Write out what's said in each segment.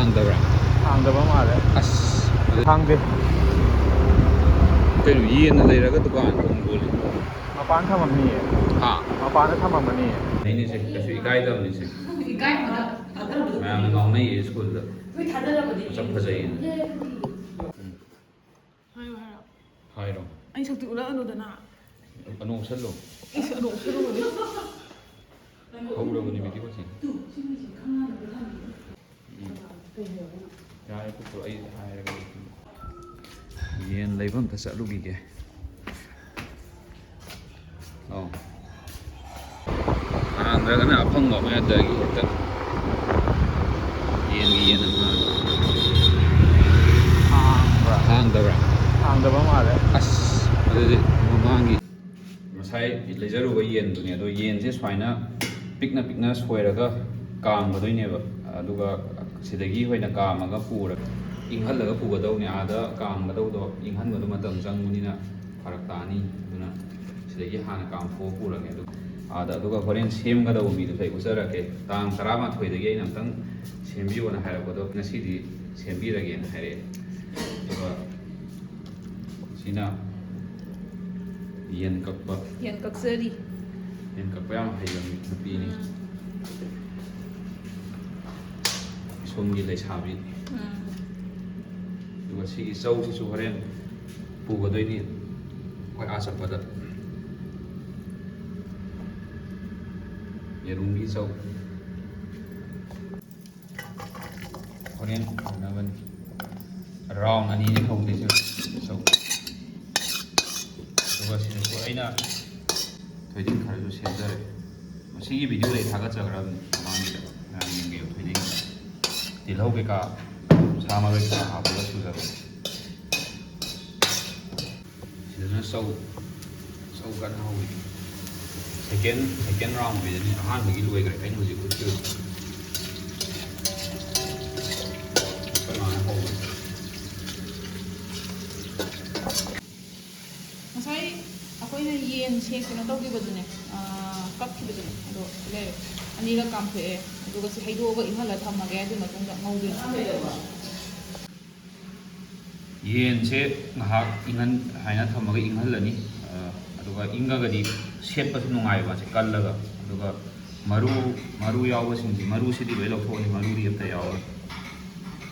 ꯍꯥꯡꯗꯕ꯭ꯔꯥ? ꯍꯥꯡꯗꯕ ꯃꯥꯜꯂꯦ. ꯑꯁ ꯍꯥꯡꯗꯦ. ꯀꯩꯅꯣ ꯌꯦꯟꯅ ꯂꯩꯔꯒ ꯗꯨꯀꯥꯟ ꯊꯣꯡ ꯂꯣꯜꯂꯤ? ꯃꯄꯥꯟ ꯊꯝꯃꯝꯅꯤꯌꯦ. ꯍꯥ? ꯃꯄꯥꯟꯗ ꯊꯝꯃꯝꯃꯅꯤꯌꯦ. ꯑꯩꯅꯤꯁꯦ ꯀꯩꯁꯨ ꯏꯀꯥꯏꯗꯕꯅꯤꯁꯦ. ꯃꯌꯥꯝꯅ ꯉꯥꯎꯅꯩꯌꯦ ꯁ꯭ꯀꯨꯜꯗ. ꯃꯁꯛ ꯐꯖꯩꯌꯦꯅ. ꯍꯥꯏꯔꯣ ꯍꯥꯏꯔꯣ. ꯍꯥꯏꯔꯣ. ꯑꯩ ꯁꯛꯇꯤ ꯎꯠꯂꯛꯑꯅꯨꯗꯅ. ꯑꯅꯣꯞꯁꯜꯂꯣ. ꯑꯩꯁꯨ ꯑꯅꯣꯞꯁꯜꯂꯨꯕꯅꯤ. ꯍꯧꯔꯕꯅꯤ ꯚꯤꯗꯤꯑꯣꯁꯦ. ꯌꯥꯔꯦ ꯄꯨꯄꯨ ꯑꯩ ꯍꯥꯏꯔꯒ ꯌꯦꯟ ꯂꯩꯕ ꯑꯝꯇ ꯆꯠꯂꯨꯈꯤꯒꯦ. ꯑꯧ. ꯍꯥꯡꯗ꯭ꯔꯒꯅ ꯑꯐꯪꯕ ꯃꯌꯥꯗꯒꯤ ꯍꯦꯛꯇ ꯌꯦꯟꯒꯤ ꯌꯦꯟ ꯑꯃ ꯍꯥꯡꯕ꯭ꯔꯥ? ꯍꯥꯡꯗꯕ꯭ꯔꯥ? ꯍꯥꯡꯗꯕ ꯃꯥꯜꯂꯦ. ꯑꯁ ꯑꯗꯨꯗꯤ ꯃꯃꯥꯡꯒꯤ ꯉꯁꯥꯏ ꯂꯩꯖꯔꯨꯕ ꯌꯦꯟꯗꯨꯅꯦ. ꯑꯗꯣ ꯌꯦꯟꯁꯦ ꯁꯨꯃꯥꯏꯅ ꯄꯤꯛꯅ ꯄꯤꯛꯅ ꯁꯣꯏꯔꯒ ꯀꯥꯝꯒꯗꯣꯏꯅꯦꯕ. ꯑꯗꯨꯒ ꯁꯤꯗꯒꯤ ꯑꯩꯈꯣꯏꯅ ꯀꯥꯝꯃꯒ ꯄꯨꯔꯒ ꯏꯪꯍꯜꯂꯒ ꯄꯨꯒꯗꯧꯅꯦ. ꯑꯥꯗ ꯀꯥꯝꯒꯗꯧꯗꯣ ꯏꯪꯍꯟꯕꯗꯣ ꯃꯇꯝ ꯆꯪꯕꯅꯤꯅ ꯐꯔꯛ ꯇꯥꯅꯤ. ꯑꯗꯨꯅ ꯁꯤꯗꯒꯤ ꯍꯥꯟꯅ ꯀꯥꯝꯊꯣꯛꯑ ꯄꯨꯔꯒꯦ. ꯑꯗꯨꯒ ꯍꯣꯔꯦꯟ ꯁꯦꯝꯒꯗꯧꯕ ꯃꯤꯗꯨꯁꯨ ꯑꯩ ꯎꯠꯆꯔꯛꯀꯦ. ꯇꯥꯡ 11ꯗꯒꯤ ꯑꯩꯅ ꯑꯝꯇꯪ ꯁꯦꯝꯕꯤꯌꯣꯅ ꯍꯥꯏꯔꯛꯄꯗꯣ ꯉꯁꯤꯗꯤ ꯁꯦꯝꯕꯤꯔꯒꯦꯅ ꯍꯥꯏꯔꯛꯑꯦ. ꯑꯗꯨꯒ ꯁꯤꯅ ꯌꯦꯟ ꯀꯛꯄ. ꯌꯦꯟ ꯀꯛꯆꯔꯤ. ꯌꯦꯟ ꯀꯛꯄ ꯌꯥꯝ ꯍꯩꯕ ꯅꯨꯄꯤꯅꯤ. ꯁꯣꯝꯒꯤ ꯂꯩꯁꯥꯕꯤ. ꯑꯗꯨꯒ ꯁꯤꯒꯤ ꯆꯧꯁꯤꯁꯨ ꯍꯣꯔꯦꯟ ꯄꯨꯒꯗꯣꯏꯅꯤ ꯑꯩꯈꯣꯏ ꯑꯥ ꯆꯠꯄꯗ. ꯌꯦꯔꯨꯝꯒꯤ ꯆꯧ. ꯍꯣꯔꯦꯟ ꯊꯣꯡꯅꯕꯅꯤ. ꯔꯥꯎꯟ 2ꯅꯤ ꯍꯧꯗꯣꯏꯁꯦ ꯆꯧ. ꯑꯗꯨꯒ ꯁꯤꯗꯁꯨ ꯑꯩꯅ ꯊꯣꯏꯗꯤꯡ ꯈꯔꯁꯨ ꯁꯦꯝꯖꯔꯦ. ꯃꯁꯤꯒꯤ ꯚꯤꯗꯤꯑꯣꯗ ꯑꯩ ꯊꯥꯒꯠꯆꯈ꯭ꯔꯕꯅꯤ ꯃꯃꯥꯡꯒꯤꯗ. ꯃꯌꯥꯝ ꯌꯦꯡꯕꯤꯌꯨ. ꯊꯣꯏꯗꯤꯡ ꯇꯤꯜꯍꯧ ꯀꯩꯀꯥ ꯁꯥ ꯃꯔꯣꯏ ꯀꯩꯀꯥ ꯍꯥꯞꯄꯒ ꯁꯨꯖꯕꯅꯤ. ꯁꯤꯗꯅ ꯆꯧ ꯀꯟꯅ ꯍꯧꯔꯤ. ꯁꯦꯀꯦꯟ ꯔꯥꯎꯟ ꯑꯣꯏꯗꯣꯏꯅꯤ. ꯑꯍꯥꯟꯕꯒꯤ ꯂꯣꯏꯈ꯭ꯔꯦ ꯑꯩꯅ ꯍꯧꯖꯤꯛ ꯎꯠꯈꯤꯕꯗꯣ. ꯑꯩꯈꯣꯏ ꯃꯥꯅ ꯍꯧꯕꯅꯤ. ꯉꯁꯥꯏ ꯑꯩꯈꯣꯏꯅ ꯌꯦꯟ ꯀꯩꯅꯣ ꯇꯧꯈꯤꯕꯗꯨꯅꯦ. ꯀꯛꯈꯤꯕꯗꯨꯅꯦ. ꯑꯗꯣ ꯂꯩꯔꯦ. 2ꯔꯛ ꯀꯥꯝꯊꯣꯛꯑꯦ. ꯑꯗꯨꯒ ꯁꯤ ꯍꯩꯗꯣꯛꯑꯒ ꯏꯪꯍꯜꯂꯒ ꯊꯝꯃꯒꯦ. ꯑꯗꯨꯒꯤ ꯃꯇꯨꯡꯗ ꯉꯧꯗꯣꯏꯅꯦ. ꯌꯦꯟꯁꯦ ꯉꯥꯏꯍꯥꯛ ꯍꯥꯏꯅ ꯊꯝꯃꯒ ꯏꯪꯍꯜꯂꯅꯤ. ꯑꯗꯨꯒ ꯏꯪꯉꯒꯗꯤ ꯁꯦꯠꯄꯁꯨ ꯅꯨꯡꯉꯥꯏꯕ ꯃꯥꯁꯦ ꯀꯜꯂꯒ. ꯑꯗꯨꯒ ꯃꯔꯨ ꯌꯥꯎꯕꯁꯤꯡꯁꯤ ꯃꯔꯨꯁꯤꯗꯤ ꯂꯣꯏ ꯂꯧꯊꯣꯛꯑꯅꯤ. ꯃꯔꯨꯗꯤ ꯑꯝꯇ ꯌꯥꯎꯔꯣꯏ.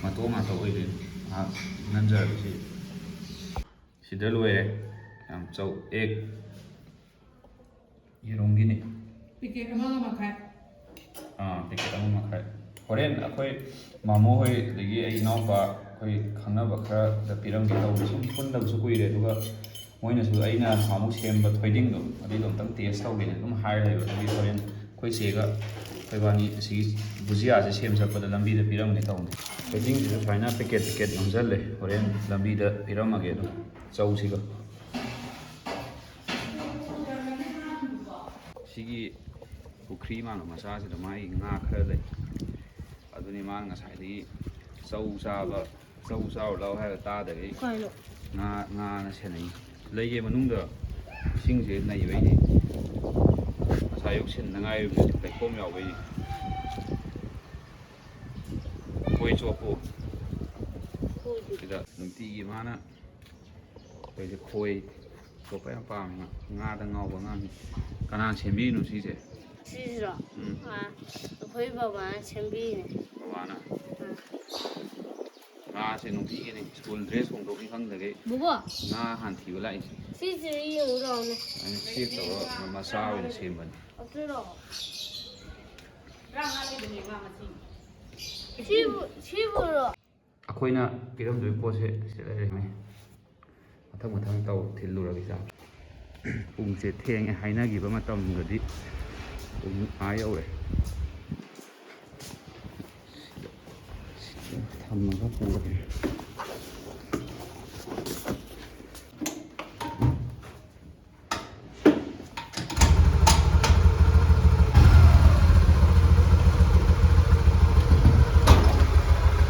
ꯃꯇꯣꯡ ꯉꯥꯛꯇ ꯑꯣꯏꯗꯣꯏꯅꯤ. ꯉꯥꯏꯍꯥꯛ ꯏꯪꯍꯟꯖꯔꯒꯁꯤ ꯁꯤꯗ ꯂꯣꯏꯔꯦ. ꯌꯥꯝ ꯆꯧ ꯌꯦꯔꯨꯝꯒꯤꯅꯤ. ꯄꯤꯀꯦꯠ 1.5. ꯄꯤꯀꯦꯠ 1.5. ꯍꯣꯔꯦꯟ ꯑꯩꯈꯣꯏ ꯃꯥꯃꯣ ꯍꯣꯏ ꯑꯗꯒꯤ ꯑꯩ ꯏꯅꯥꯎꯄꯥ ꯑꯩꯈꯣꯏ ꯈꯪꯅꯕ ꯈꯔꯗ ꯄꯤꯔꯝꯒꯦ ꯇꯧꯕ. ꯁꯨꯝ ꯄꯨꯟꯗꯕꯁꯨ ꯀꯨꯏꯔꯦ. ꯑꯗꯨꯒ ꯃꯣꯏꯅꯁꯨ ꯑꯩꯅ ꯑꯃꯨꯛ ꯁꯦꯝꯕ ꯊꯣꯏꯗꯤꯡꯗꯣ ꯑꯗꯨꯏꯗꯣ ꯑꯝꯇꯪ ꯇꯦꯁ ꯇꯧꯒꯦꯅ ꯑꯗꯨꯝ ꯍꯥꯏꯔ ꯂꯩꯕ. ꯑꯗꯨꯒꯤ ꯍꯣꯔꯦꯟ ꯑꯩꯈꯣꯏ ꯆꯦꯒ ꯑꯩꯈꯣꯏꯕꯥꯅꯤ ꯑꯁꯤꯒꯤ ꯕꯨꯖꯤꯌꯥꯁꯦ ꯁꯦꯝ ꯆꯠꯄꯗ ꯂꯝꯕꯤꯗ ꯄꯤꯔꯝꯒꯦ ꯇꯧꯅꯤ. ꯊꯣꯏꯗꯤꯡꯁꯤꯁꯨ ꯁꯨꯃꯥꯏꯅ ꯄꯦꯀꯦꯠ ꯌꯣꯝꯁꯤꯜꯂꯦ. ꯍꯣꯔꯦꯟ ꯂꯝꯕꯤꯗ ꯄꯤꯔꯝꯃꯒꯦ ꯑꯗꯨꯝ ꯆꯧꯁꯤꯒ. ꯁꯤꯒꯤ ꯄꯨꯈ꯭ꯔꯤ ꯃꯥꯟꯕ ꯃꯆꯥꯁꯤꯗ ꯃꯥꯒꯤ ꯉꯥ ꯈꯔ ꯂꯩ. ꯑꯗꯨꯅꯤ ꯃꯥꯅ ꯉꯁꯥꯏꯗꯒꯤ ꯆꯧ ꯆꯥꯎꯔ ꯂꯥꯎ ꯍꯥꯏꯔꯒ ꯇꯥꯗꯒꯩ ꯉꯥꯅ ꯁꯦꯟꯅꯩ. ꯂꯩꯒꯤ ꯃꯅꯨꯡꯗ ꯏꯁꯤꯡꯁꯦ ꯅꯩꯕꯩꯅꯤ. ꯉꯁꯥꯏ ꯑꯌꯨꯛ ꯁꯤꯟꯅꯉꯥꯏ ꯂꯩꯈꯣꯝ ꯌꯥꯎꯕꯩꯅꯤ. ꯈꯣꯏ ꯆꯣꯞꯄꯨ. ꯁꯤꯗ ꯅꯨꯡꯇꯤꯒꯤ ꯃꯥꯅ ꯑꯩꯈꯣꯏꯁꯦ ꯈꯣꯏ ꯆꯣꯞꯄ ꯌꯥꯝ ꯄꯥꯝꯃꯦ. ꯉꯥꯗ ꯉꯥꯎꯕ ꯑꯉꯥꯡꯅꯤ. ꯀꯅꯥꯅ ꯁꯦꯝꯕꯤꯔꯤꯅꯣ ꯁꯤꯁꯦ? ꯁꯤꯁꯤꯔꯣ? ꯑꯩꯈꯣꯏ ꯕꯕꯥꯅ ꯁꯦꯝꯕꯤꯔꯤꯅꯦ. ꯕꯕꯥꯅ? ꯉꯥꯁꯦ ꯅꯨꯡꯇꯤꯒꯤꯅꯤ. ꯁ꯭ꯀꯨꯜ ꯗ꯭ꯔꯦꯁ ꯍꯣꯡꯗꯣꯛꯅꯤ ꯈꯪꯗꯒꯩ ꯉꯥ ꯍꯥꯟꯅ ꯊꯤꯕ ꯂꯥꯛꯏꯁꯦ. ꯁꯤꯁꯦ ꯌꯦꯡꯉꯨ ꯂꯥꯎꯅꯦ. ꯑꯩꯅ ꯆꯦꯛ ꯇꯧꯔꯒ ꯃꯆꯥ ꯑꯣꯏꯅ ꯁꯦꯝꯕꯅꯤ. ꯑꯗꯨꯔꯣ? 35 ꯂꯩꯕꯅꯦ ꯉꯥ ꯃꯁꯤꯡ. ꯁꯤꯕꯨꯔꯣ? ꯑꯩꯈꯣꯏꯅ ꯄꯤꯔꯝꯗꯣꯏꯕ ꯄꯣꯠꯁꯦ ꯁꯤꯗ ꯂꯩꯔꯝꯃꯦ. ꯃꯊꯪ ꯊꯤꯜꯂꯨꯔꯒꯦ ꯆꯥꯛ. ꯄꯨꯡꯁꯦ ꯊꯦꯡꯉꯦ. ꯍꯥꯏꯅꯈꯤꯕ ꯃꯇꯝꯒꯗꯤ ꯄꯨꯡ ꯌꯧꯔꯦ. ꯁꯤꯗ ꯊꯝꯃꯒ ꯄꯨꯔꯒꯦ.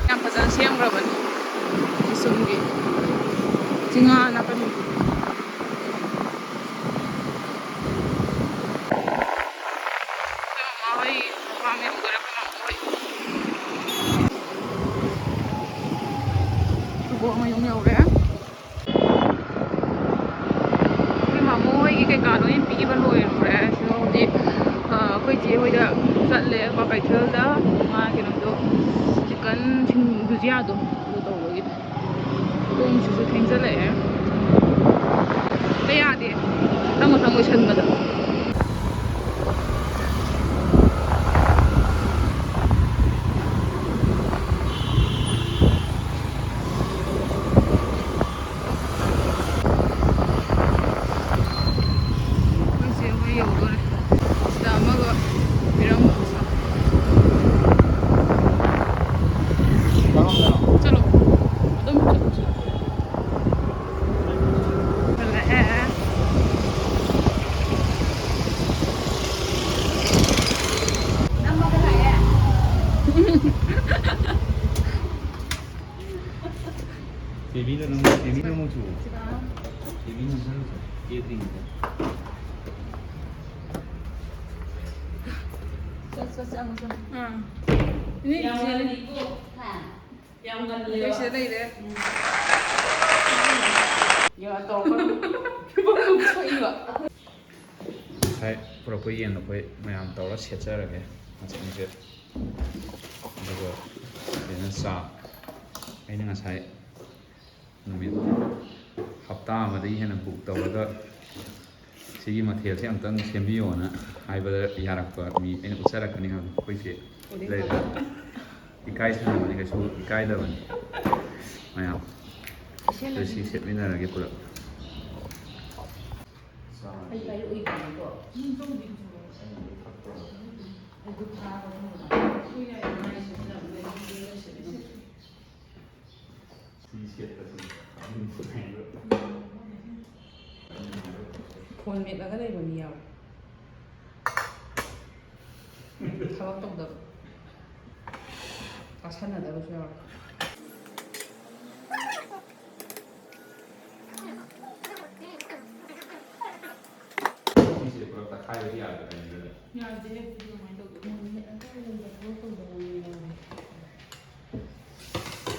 ꯌꯥꯝ ꯐꯖꯅ ꯁꯦꯝꯈ꯭ꯔꯕꯅꯤ. ꯄꯤꯁꯨꯝꯒꯤ ꯆꯤꯡꯉꯥ ꯅꯥꯀꯟꯒꯤ. ꯃꯌꯨꯝ ꯌꯧꯔꯦ ꯑꯩꯈꯣꯏ ꯃꯥꯃꯣ ꯍꯣꯏꯒꯤ ꯀꯩꯀꯥ ꯂꯣꯏ ꯄꯤꯕ ꯂꯣꯏꯔꯨꯔꯦ ꯁꯤꯗ ꯍꯧꯖꯤꯛ ꯑꯩꯈꯣꯏ ꯆꯦ ꯍꯣꯏꯗ ꯆꯠꯂꯦ ꯀ꯭ꯋꯥꯀꯩꯊꯦꯜꯗ ꯃꯥ ꯀꯩꯅꯣꯗꯣ ꯆꯤꯛꯀꯟ ꯕꯨꯖꯤꯌꯥꯗꯣ ꯑꯗꯨ ꯇꯧꯕꯒꯤ ꯄꯨꯡꯁꯤꯁꯨ ꯊꯦꯡꯖꯜꯂꯛꯑꯦ ꯌꯥꯗꯦ ꯃꯊꯪ ꯃꯊꯪ ꯂꯣꯏꯁꯟꯕꯗ Baby nó mong chủ. Baby nó rất là kia tình. Đây đây đấy. Giờ tổ con xoay ngựa. Sai, pura yen nó mayam tàu nó xét ra rồi kìa. Nó sẽ xét. Rồi để nó xả. Cái này là sai. ꯅꯨꯃꯤꯠ ꯍꯞꯇꯥ ꯑꯃꯗꯒꯤ ꯍꯦꯟꯅ book ꯇꯧꯔꯒ ꯁꯤꯒꯤ ꯃꯊꯦꯜꯁꯦ ꯑꯝꯇꯪ ꯁꯦꯝꯕꯤꯌꯣꯅ ꯍꯥꯏꯕꯗ ꯌꯥꯔꯛꯄ ꯃꯤ ꯑꯩꯅ ꯎꯠꯆꯔꯛꯀꯅꯤ ꯍꯥꯏꯕ ꯑꯩꯈꯣꯏꯁꯦ ꯂꯩꯕ ꯏꯀꯥꯏꯁꯟꯅꯕꯅꯤ ꯀꯩꯁꯨ ꯏꯀꯥꯏꯗꯕꯅꯤ ꯃꯌꯥꯝ ꯑꯗꯨ ꯁꯤ ꯁꯦꯠꯃꯤꯟꯅꯔꯒꯦ ꯄꯨꯂꯞ ꯐꯣꯟ ꯃꯦꯠꯂꯒ ꯂꯩꯕ ꯃꯤ ꯌꯥꯎꯋꯦ ꯊꯕꯛ ꯇꯧꯗꯕ ꯇꯥꯁꯟꯅꯗꯕꯁꯨ ꯌꯥꯎꯋꯦ ꯁꯤꯁꯦ ꯄꯨꯂꯞ ꯇꯛꯈꯥꯏꯕꯗꯤ ꯌꯥꯗꯕꯅꯤ ꯌꯥꯗꯦ ꯑꯗꯨꯃꯥꯏꯅ ꯇꯧꯗꯣ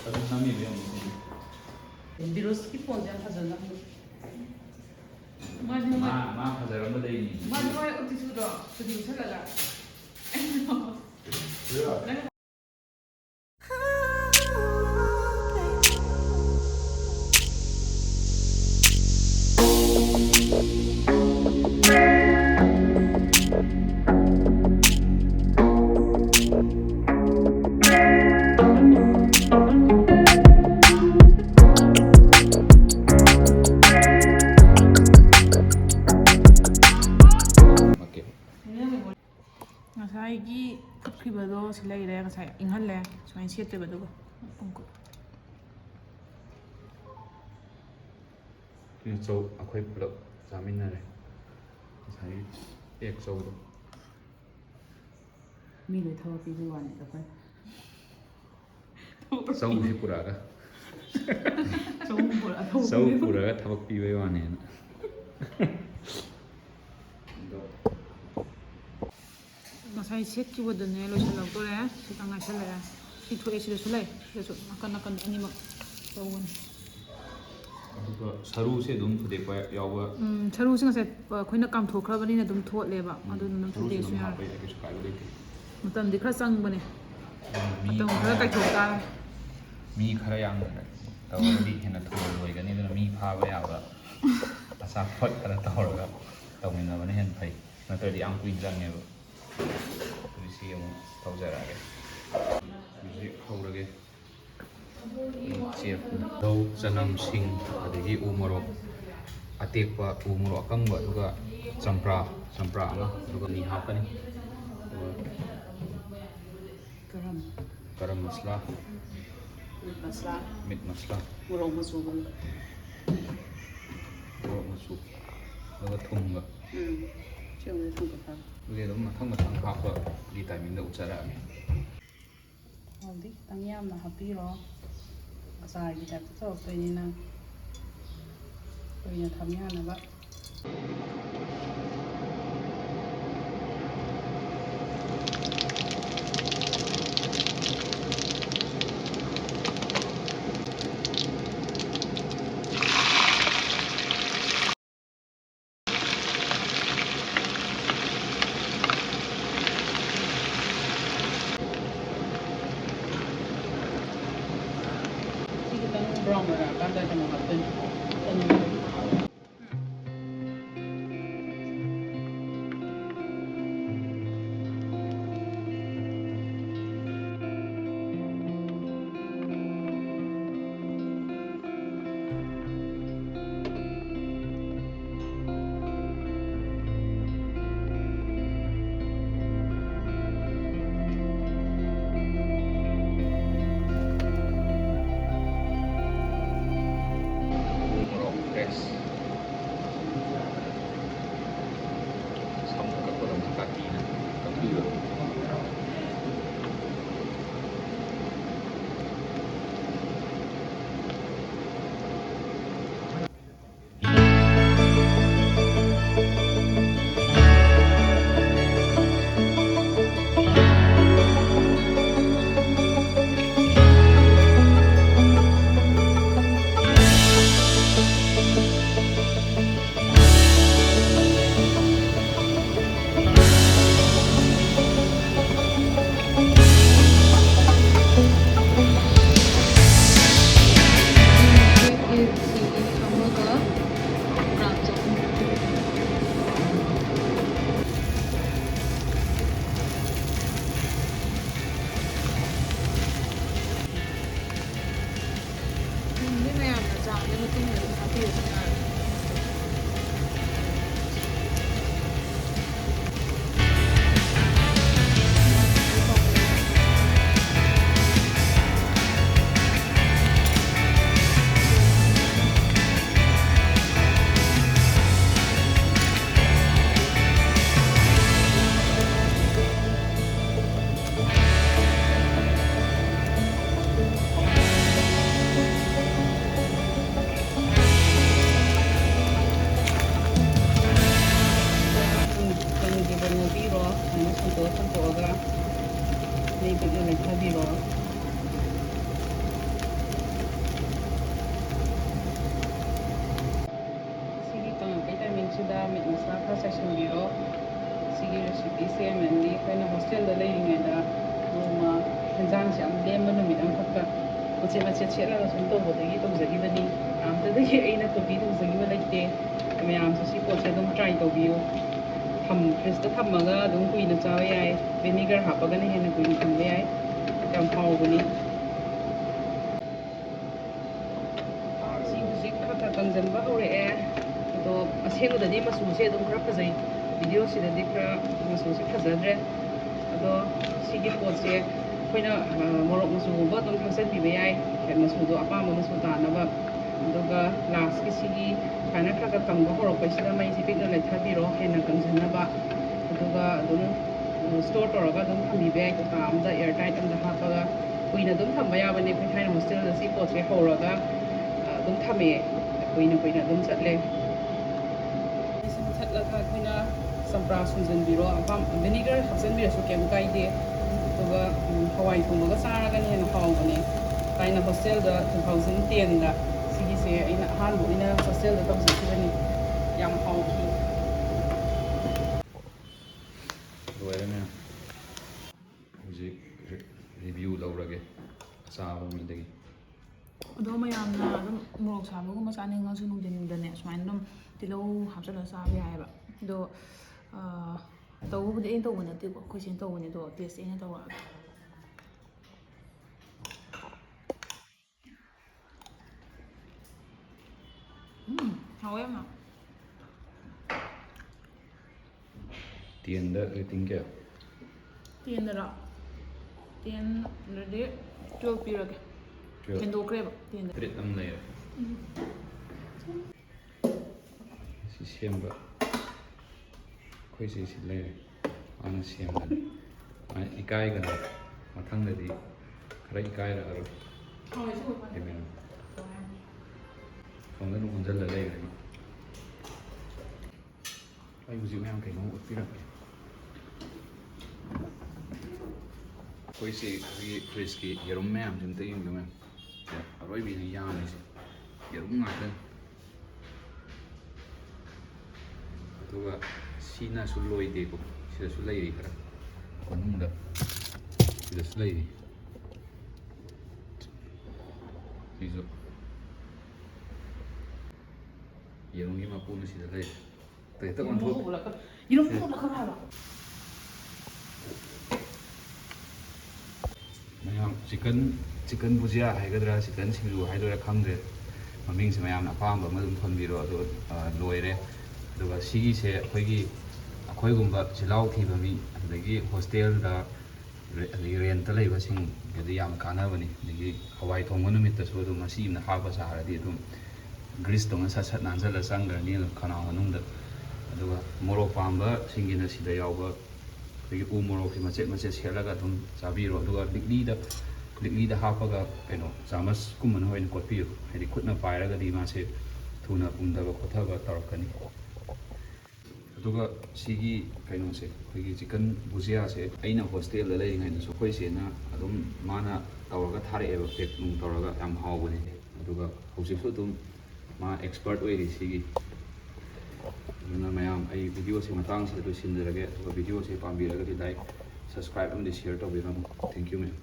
ꯑꯗꯨ ꯅꯝꯃꯤꯕ ꯌꯦꯡꯉꯨ ꯕꯤꯔꯣꯁꯀꯤ ꯐꯣꯟꯁꯦ ꯌꯥꯝ ꯐꯖꯅ ꯃꯥ ꯐꯖꯔꯝꯕꯗꯩꯅꯤ ꯃꯥꯗꯤ ꯍꯣꯏ ꯎꯇꯤ ꯁꯨꯗ꯭ꯔꯣ ꯁꯨꯇꯤ ꯎꯁꯜꯂꯒ ꯉꯁꯥꯏꯒꯤ ꯐꯨꯠꯈꯤꯕꯗꯣ ꯁꯤ ꯂꯩꯔꯦ ꯉꯁꯥꯏ ꯏꯪꯍꯜꯂꯦ ꯁꯨꯃꯥꯏꯅ ꯁꯦꯠꯇꯣꯏꯕ ꯑꯗꯨꯒ ꯆꯧ ꯑꯩꯈꯣꯏ ꯄꯨꯂꯞ ꯆꯥꯃꯤꯟꯅꯔꯦ ꯉꯁꯥꯏꯒꯤ ꯑꯦꯛ ꯆꯧꯗꯣ ꯃꯤ ꯂꯣꯏ ꯊꯕꯛ ꯄꯤꯕ ꯋꯥꯅꯤꯗ ꯑꯩꯈꯣꯏ ꯆꯧꯁꯤ ꯄꯨꯔꯛꯑꯒ ꯆꯧ ꯄꯨꯔꯒ ꯊꯕꯛ ꯄꯤꯕꯩ ꯋꯥꯅꯦꯅ ꯉꯁꯥꯏ ꯁꯦꯠꯈꯤꯕꯗꯨꯅꯦ ꯂꯣꯏꯁꯤꯜꯂꯛꯇꯣꯔꯦ ꯈꯤꯇꯪ ꯉꯥꯏꯁꯜꯂꯛꯑꯦ ꯁꯤ ꯊꯣꯛꯑꯦ ꯁꯤꯗꯁꯨ ꯂꯩ ꯁꯤꯗꯁꯨ ꯅꯥꯀꯟ ꯅꯥꯀꯟ ꯑꯅꯤꯃꯛ ꯇꯧꯕꯅꯤ ꯑꯗꯨꯒ ꯁꯔꯨꯁꯦ ꯑꯗꯨꯝ ꯊꯨꯗꯦꯛꯄ ꯌꯥꯎꯕ ꯁꯔꯨꯁꯦ ꯉꯁꯥꯏ ꯑꯩꯈꯣꯏꯅ ꯀꯥꯝꯊꯣꯛꯈ꯭ꯔꯕꯅꯤꯅ ꯑꯗꯨꯝ ꯊꯣꯠꯂꯦꯕ ꯑꯗꯨꯅ ꯑꯗꯨꯝ ꯊꯨꯗꯦꯛꯁꯨ ꯌꯥꯔꯦ ꯀꯩꯁꯨ ꯀꯥꯏꯕ ꯂꯩꯇꯦ ꯃꯇꯝꯗꯤ ꯈꯔ ꯆꯪꯕꯅꯦ ꯃꯇꯝ ꯈꯔ ꯀꯥꯏꯊꯣꯛ ꯇꯥꯔꯦ ꯃꯤ ꯈꯔ ꯌꯥꯝꯅ ꯇꯧꯔꯒꯗꯤ ꯍꯦꯟꯅ ꯊꯨꯅ ꯂꯣꯏꯒꯅꯤ ꯑꯗꯨꯅ ꯃꯤ ꯐꯥꯕ ꯌꯥꯕ ꯑꯆꯥꯄꯣꯠ ꯈꯔ ꯇꯧꯔꯒ ꯇꯧꯃꯤꯟꯅꯕꯅ ꯍꯦꯟꯅ ꯐꯩ ꯅꯠꯇ꯭ꯔꯗꯤ ꯌꯥꯝ ꯀꯨꯏꯅ ꯆꯪꯉꯦꯕ ꯑꯗꯨ ꯁꯤ ꯑꯃꯨꯛ ꯇꯧꯖꯔꯛꯑꯒꯦ ꯍꯧꯖꯤꯛ ꯍꯧꯔꯒꯦ ꯇꯤꯜꯍꯧ ꯆꯅꯝ ꯁꯤꯡ ꯑꯗꯒꯤ ꯎ ꯃꯣꯔꯣꯛ ꯑꯇꯦꯛꯄ ꯎ ꯃꯣꯔꯣꯛ ꯑꯀꯪꯕ ꯑꯗꯨꯒ ꯆꯝꯄ꯭ꯔꯥ ꯑꯃ ꯑꯗꯨꯒ ꯃꯤ ꯍꯥꯞꯀꯅꯤ ꯑꯗꯨꯒ ꯒꯔꯝ ꯃꯁꯂꯥ ꯃꯤꯠ ꯃꯁꯂꯥ ꯃꯣꯔꯣꯛ ꯃꯆꯨꯒꯨꯝꯕ ꯃꯣꯔꯣꯛ ꯃꯆꯨ ꯑꯗꯨꯒ ꯊꯨꯝꯒ ꯁꯤꯒꯨꯝꯕꯗꯤ ꯊꯣꯡꯒꯠꯄ ꯑꯗꯨꯗꯤ ꯑꯗꯨꯝ ꯃꯊꯪ ꯍꯥꯞꯄꯒꯤ ꯇꯥꯏꯃꯤꯡꯗ ꯎꯠꯆꯔꯛꯑꯒꯦ ꯍꯧꯖꯤꯛ ꯈꯤꯇꯪ ꯌꯥꯝꯅ ꯍꯥꯞꯄꯤꯔꯣ ꯑꯆꯥꯔꯒꯤ ꯇꯥꯏꯞꯇ ꯇꯧꯔꯛꯇꯣꯏꯅꯤꯅ ꯀꯨꯏꯅ ꯊꯝ ꯌꯥꯅꯕ brown ꯑꯣꯏꯔꯛꯑꯀꯥꯟꯗ ꯀꯩꯅꯣ ꯍꯥꯞꯇꯣꯏꯅꯤ ꯆꯅꯤ Morok fresh. Sama kekurangan kaki nak. Kaki lah. ꯁꯤꯗ ꯃꯤꯠ ꯃꯁꯂꯥ ꯈꯔ ꯆꯥꯏꯁꯤꯟꯕꯤꯔꯣ ꯁꯤꯒꯤ ꯔꯦꯁꯤꯄꯤꯁꯦ ꯃꯦꯟꯂꯤ ꯑꯩꯈꯣꯏꯅ ꯍꯣꯁꯇꯦꯜꯗ ꯂꯩꯔꯤꯉꯩꯗ ꯅꯣꯡꯃ ꯍꯦꯟꯖꯥꯡꯁꯦ ꯌꯥꯝ ꯂꯦꯝꯕ ꯅꯨꯃꯤꯠ ꯑꯃꯈꯛꯇ ꯃꯆꯦꯠ ꯃꯆꯦꯠ ꯁꯦꯠꯂꯒ ꯁꯨꯝ ꯇꯧꯕꯗꯒꯤ ꯇꯧꯖꯈꯤꯕꯅꯤ ꯌꯥꯝꯇꯗꯒꯤ ꯑꯩꯅ ꯀꯣꯄꯤ ꯇꯧꯖꯈꯤꯕ ꯂꯩꯇꯦ ꯃꯌꯥꯝꯁꯨ ꯁꯤ ꯄꯣꯠꯁꯦ ꯑꯗꯨꯝ ꯇ꯭ꯔꯥꯏ ꯇꯧꯕꯤꯌꯨ ꯐ꯭रिꯖꯇ ꯊꯝꯃꯒ ꯑꯗꯨꯝ ꯀꯨꯏꯅ ꯆꯥꯕ ꯌꯥꯏ ꯚꯤꯅꯤꯒꯔ ꯍꯥꯞꯄꯒꯅ ꯍꯦꯟꯅ ꯀꯨꯏꯅ ꯊꯝꯕ ꯌꯥꯏ ꯌꯥꯝ ꯍꯥꯎꯕꯅꯤ ꯁꯤ ꯍꯧꯖꯤꯛ ꯈꯔ ꯀꯪꯁꯤꯟꯕ ꯍꯧꯔꯛꯑꯦ ꯑꯗꯣ ꯑꯁꯦꯡꯕꯗꯗꯤ ꯃꯆꯨꯁꯦ ꯑꯗꯨꯝ ꯈꯔ ꯐꯖꯩ ꯚꯤꯗꯤꯑꯣꯁꯤꯗꯗꯤ ꯈꯔ ꯃꯆꯨꯁꯦ ꯐꯖꯗ꯭ꯔꯦ ꯑꯗꯣ ꯁꯤꯒꯤ ꯄꯣꯠꯁꯦ ꯑꯩꯈꯣꯏꯅ ꯃꯣꯔꯣꯛ ꯃꯆꯨꯒꯨꯝꯕ ꯑꯗꯨꯝ ꯊꯥꯛꯆꯟꯕꯤꯕ ꯌꯥꯏ ꯃꯆꯨꯗꯣ ꯑꯄꯥꯝꯕ ꯃꯆꯨ ꯇꯥꯅꯕ ꯑꯗꯨꯒ ꯂꯥꯁꯀꯤ ꯁꯤꯒꯤ ꯁꯨꯃꯥꯏꯅ ꯈꯔ ꯀꯪꯕ ꯍꯧꯔꯛꯄꯁꯤꯗ ꯃꯩꯁꯦ ꯄꯤꯛꯅ ꯂꯩꯊꯕꯤꯔꯣ ꯍꯦꯟꯅ ꯀꯪꯁꯤꯟꯅꯕ ꯑꯗꯨꯒ ꯑꯗꯨꯝ ꯁ꯭ꯇꯣꯔ ꯇꯧꯔꯒ ꯑꯗꯨꯝ ꯊꯝꯕꯤꯕ ꯌꯥꯏ ꯀꯧꯇꯥ ꯑꯃꯗ ꯑꯦꯌꯔꯇꯥꯏꯠ ꯑꯃꯗ ꯍꯥꯞꯄꯒ ꯀꯨꯏꯅ ꯑꯗꯨꯝ ꯊꯝꯕ ꯌꯥꯕꯅꯦ ꯑꯩꯈꯣꯏ ꯊꯥꯏꯅ ꯍꯣꯁꯇꯦꯜꯗ ꯁꯤ ꯄꯣꯠꯁꯦ ꯍꯧꯔꯒ ꯑꯗꯨꯝ ꯊꯝꯃꯦ ꯀꯨꯏꯅ ꯑꯗꯨꯝ ꯆꯠꯂꯦ ꯁꯤ ꯃꯨꯊꯠꯂꯒ ꯑꯩꯈꯣꯏꯅ ꯆꯝꯄ꯭ꯔꯥ ꯁꯨꯝꯖꯤꯟꯕꯤꯔꯣ ꯚꯤꯅꯤꯒꯔ ꯍꯥꯞꯆꯤꯟꯕꯤꯔꯁꯨ ꯀꯩꯝ ꯀꯥꯏꯗꯦ ꯑꯗꯨꯒ ꯍꯋꯥꯏ ꯊꯣꯡꯕꯒ ꯆꯥꯔꯒꯅ ꯍꯦꯟꯅ ꯍꯥꯎꯕꯅꯦ ꯊꯥꯏꯅ ꯍꯣꯁꯇꯦꯜꯗ 2010ꯗ ꯁꯤꯒꯤꯁꯦ ꯑꯩꯅ ꯑꯍꯥꯟꯕ ꯑꯣꯏꯅ ꯍꯣꯁꯇꯦꯜꯗ ꯇꯧꯖꯈꯤꯕꯅꯤ ꯌꯥꯝ ꯍꯥꯎꯈꯤ ꯂꯣꯏꯔꯦꯅꯦ ꯍꯧꯖꯤꯛ ꯔꯤꯚ꯭ꯌꯨ ꯂꯧꯔꯒꯦ ꯆꯥꯕ ꯃꯤꯗꯒꯤ ꯑꯗꯣ ꯃꯌꯥꯝꯅ ꯑꯗꯨꯝ ꯃꯣꯔꯣꯛ ꯁꯥꯕꯒꯨꯝꯕ ꯆꯥꯅꯤꯡꯉꯁꯨ ꯅꯨꯡꯊꯤꯟꯗꯅꯦ ꯁꯨꯃꯥꯏꯅ ꯑꯗꯨꯝ ꯇꯤꯜꯍꯧ ꯍꯥꯞꯆꯤꯜꯂꯒ ꯆꯥꯕ ꯌꯥꯏꯑꯕ ꯑꯗꯣ ꯇꯧꯕꯕꯨꯗꯤ ꯑꯩꯅ ꯇꯧꯕ ꯅꯠꯇꯦꯀꯣ ꯑꯩꯈꯣꯏ ꯆꯦꯅ ꯇꯧꯕꯅꯤ ꯑꯗꯣ ꯇꯦꯁꯇꯤ ꯑꯩꯅ ꯇꯧꯔꯛꯑꯒꯦ ꯍꯥꯎꯋꯦ ꯌꯥꯝꯅ 10ꯗ ꯔꯦꯇꯤꯡ ꯀꯌꯥ 10ꯗꯔꯣ 10ꯗꯗꯤ 12 ꯄꯤꯔꯒꯦ ꯍꯦꯟꯗꯣꯛꯈ꯭ꯔꯦꯕ 10ꯗ ꯇ꯭ꯔꯤꯠ ꯑꯃ ꯂꯩꯔꯦ ꯁꯤ ꯁꯦꯝꯕ ꯑꯩꯈꯣꯏ ꯁꯤ ꯂꯩꯔꯦ ꯃꯥꯅ ꯁꯦꯝꯕꯅꯤ ꯃꯥꯅ ꯏꯀꯥꯏꯒꯅ ꯃꯊꯪꯗꯗꯤ ꯈꯔ ꯏꯀꯥꯏꯔꯛꯑꯔꯣꯏ ꯁꯣꯝꯗ ꯑꯗꯨꯝ ꯑꯣꯟꯁꯤꯜꯂ ꯂꯩꯔꯅꯤ ꯑꯩ ꯍꯧꯖꯤꯛ ꯃꯌꯥꯝ ꯀꯩꯅꯣꯝ ꯎꯠꯄꯤꯔꯛꯀꯦ ꯑꯩꯈꯣꯏꯁꯤ ꯑꯩꯈꯣꯏꯒꯤ ꯐ꯭ꯔꯤꯖꯀꯤ ꯌꯦꯔꯨꯝ ꯃꯌꯥꯝꯁꯦ ꯑꯝꯇ ꯌꯦꯡꯕꯤꯌꯨ ꯃꯌꯥꯝ ꯑꯔꯣꯏꯕꯤꯅ ꯌꯥꯝꯃꯤꯁꯦ ꯌꯦꯔꯨꯝ ꯉꯥꯛꯇꯅꯤ ꯑꯗꯨꯒ ꯁꯤꯅꯁꯨ ꯂꯣꯏꯗꯦꯀꯣ ꯁꯤꯗꯁꯨ ꯂꯩꯔꯤ ꯈꯔ ꯃꯅꯨꯡꯗ ꯁꯤꯗꯁꯨ ꯂꯩꯔꯤ ꯁꯤꯁꯨ ꯌꯦꯔꯨꯝꯒꯤ ꯃꯄꯨꯅ ꯁꯤꯗ ꯂꯩ ꯍꯦꯛꯇ 이런 ꯑꯣꯟꯊꯣꯛ 거 올라가. 이런 거 올라가봐. ꯃꯌꯥꯝ ꯆꯤꯀꯟ ꯕꯨꯖꯤꯌꯥ ꯍꯥꯏꯒꯗ꯭ꯔꯥ ꯆꯤꯀꯟ ꯁꯤꯡꯖꯨ ꯍꯥꯏꯗꯣꯏꯔꯥ ꯈꯪꯗ꯭ꯔꯦ ꯃꯃꯤꯡꯁꯦ ꯃꯌꯥꯝꯅ ꯑꯄꯥꯝꯕ ꯑꯃ ꯑꯗꯨꯝ ꯊꯣꯟꯕꯤꯔꯣ ꯑꯗꯨꯒ ꯂꯣꯏꯔꯦ ꯑꯗꯨꯒ ꯁꯤꯒꯤꯁꯦ ꯑꯩꯈꯣꯏꯒꯨꯝꯕ ꯆꯤꯜꯍꯥꯎ ꯊꯤꯕ ꯃꯤ ꯑꯗꯒꯤ ꯍꯣꯁꯇꯦꯜꯗ ꯑꯗꯒꯤ ꯔꯦꯟꯇ ꯂꯩꯕꯁꯤꯡꯒꯤꯗꯤ ꯌꯥꯝ ꯀꯥꯟꯅꯕꯅꯤ ꯑꯗꯒꯤ ꯍꯋꯥꯏ ꯊꯣꯡꯕ ꯅꯨꯃꯤꯠꯇꯁꯨ ꯑꯗꯨꯝ ꯃꯁꯤ ꯑꯃꯅ ꯍꯥꯞꯄ ꯆꯥꯔꯗꯤ ꯑꯗꯨꯝ ꯒ꯭ꯔꯤꯁꯇꯧꯅ ꯁꯠ ꯁꯠ ꯅꯥꯟꯁꯤꯜꯂ ꯆꯪꯈ꯭ꯔꯅꯤ ꯑꯗꯨꯝ ꯈꯅꯥꯎ ꯃꯅꯨꯡꯗ ꯑꯗꯨꯒ ꯃꯣꯔꯣꯛ ꯄꯥꯝꯕꯁꯤꯡꯒꯤꯅ ꯁꯤꯗ ꯌꯥꯎꯕ ꯑꯩꯈꯣꯏꯒꯤ ꯎ ꯃꯣꯔꯣꯛꯁꯤ ꯃꯆꯦꯠ ꯃꯆꯦꯠ ꯁꯦꯠꯂꯒ ꯑꯗꯨꯝ ꯆꯥꯕꯤꯔꯣ ꯑꯗꯨꯒ ꯂꯤꯛꯂꯤꯗ ꯍꯥꯞꯄꯒ ꯀꯩꯅꯣ ꯆꯥꯃꯁꯀꯨꯝꯕꯅ ꯑꯣꯏꯅ ꯀꯣꯠꯄꯤꯌꯨ ꯍꯥꯏꯗꯤ ꯈꯨꯠꯅ ꯄꯥꯏꯔꯒꯗꯤ ꯃꯥꯁꯦ ꯊꯨꯅ ꯄꯨꯝꯊꯕ ꯈꯣꯠꯊꯕ ꯇꯧꯔꯛꯀꯅꯤ ꯑꯗꯨꯒ ꯁꯤꯒꯤ ꯀꯩꯅꯣꯁꯦ ꯑꯩꯈꯣꯏꯒꯤ ꯆꯤꯀꯟ ꯕꯨꯖꯤꯌꯥꯁꯦ ꯑꯩꯅ ꯍꯣꯁꯇꯦꯜꯗ ꯂꯩꯔꯤꯉꯩꯗꯁꯨ ꯑꯩꯈꯣꯏ ꯆꯦꯅ ꯑꯗꯨꯝ ꯃꯥꯅ ꯇꯧꯔꯒ ꯊꯥꯔꯛꯑꯦꯕ ꯄꯦꯛ ꯅꯨꯡ ꯇꯧꯔꯒ ꯌꯥꯝ ꯍꯥꯎꯕꯅꯤ ꯑꯗꯨꯒ ꯍꯧꯖꯤꯛꯁꯨ ꯑꯗꯨꯝ ꯃꯥ ꯑꯦꯛꯁꯄꯔꯠ ꯑꯣꯏꯔꯤ ꯁꯤꯒꯤ ꯑꯗꯨꯅ ꯃꯌꯥꯝ ꯑꯩ ꯚꯤꯗꯤꯑꯣꯁꯤ ꯃꯇꯥꯡꯁꯤꯗ ꯂꯣꯏꯁꯤꯟꯖꯔꯒꯦ ꯑꯗꯨꯒ ꯚꯤꯗꯤꯑꯣꯁꯤ ꯄꯥꯝꯕꯤꯔꯒꯗꯤ ꯂꯥꯏꯛ ꯁꯕꯁꯀ꯭ꯔꯥꯏꯕ ꯑꯃꯗꯤ ꯁꯤꯌꯔ ꯇꯧꯕꯤꯔꯝꯃꯨ ꯊꯦꯡꯛ ꯌꯨ ꯃꯦꯝ